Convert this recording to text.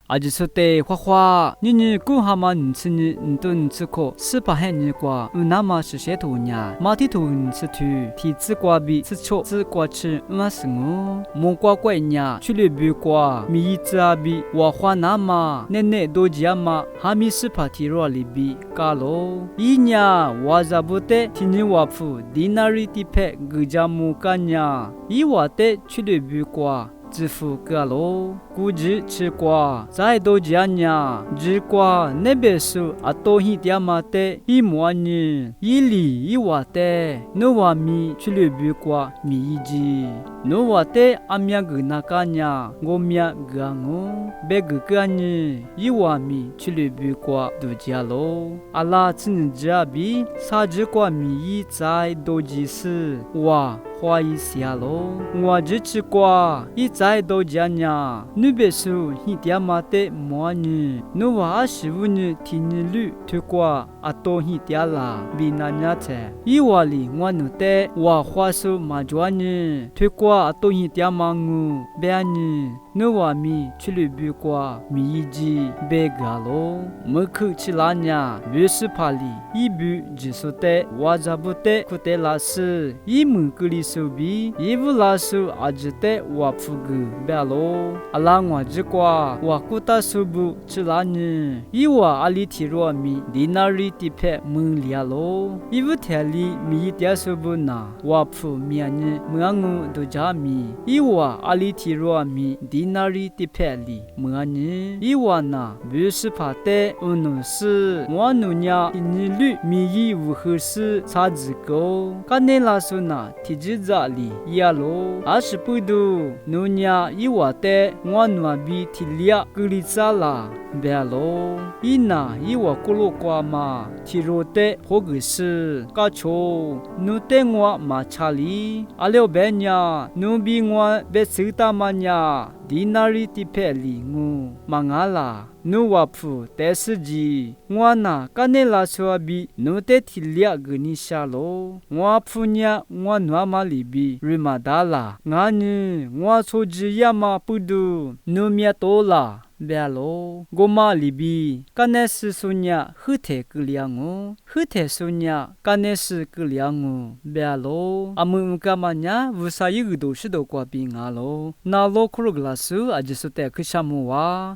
阿吉说的花花，你古蛤蟆你吃你顿吃可是把黑你瓜，那么是些土呀，马蹄土你吃土，蹄子瓜比吃错，吃瓜吃那是我，木瓜怪呀，去了比瓜，米子阿比，我花那么，奶奶多吉嘛，哈米是把蹄罗里比，嘎喽，一呀，我咋不得，听你话不，迪那里地配，个家木干呀，一话得去了比瓜。支付个喽，估计吃瓜，再多几年，吃瓜那边说啊多一点嘛的，一模呢，一里一瓦的，那瓦米去了比瓜米一级，那瓦的阿米个那个呢，我米个我，别个呢，一瓦米去了比瓜多加喽，阿拉吃你家比，啥子瓜米一再多几次，哇。花一下喽，我只吃瓜，一再多加呢。你别说，一点嘛的么呢？你话15年听你录推瓜，啊多一点啦，比那伢子。一话里我弄的，我话说嘛做呢，推瓜啊多一点嘛我，别呢。你话米去了比瓜，米一级别个喽，没口吃啦呢，别是怕里，一部只说的，我咋不得，苦的拉丝，一门个里。手比衣服拉手阿只得我铺个别喽，阿拉我只瓜我古达手不吃拉呢，伊我阿里提罗米迪那里地配蒙里亚喽，衣服台里米点手不拿我铺米呢，蒙我都加米，伊我阿里提罗米迪那里地配里蒙呢，伊我那不是怕的，弄是我弄呀，你绿米衣无合适，差子高，干那拉手那提子。在里呀喽，阿是不读，努伢一话的，我努比提俩格里扎啦，别喽，一那一话咕噜瓜嘛，提罗的好个是，嘎ço努的我嘛查理，阿廖别伢，努比我别手打嘛伢，迪那里地配里我，嘛阿啦。努瓦普但是吉，我那干那拉说比努得提俩个你下喽，我普伢我努嘛里比瑞玛达啦，我呢我出去呀嘛不读，努米多啦。别喽，我妈里比，干那是说伢后台个两哦，后台说伢干那是个两哦，别喽，阿们干嘛伢无啥一个都是都挂病啊喽，那老苦了个拉手，阿就是带去啥么哇。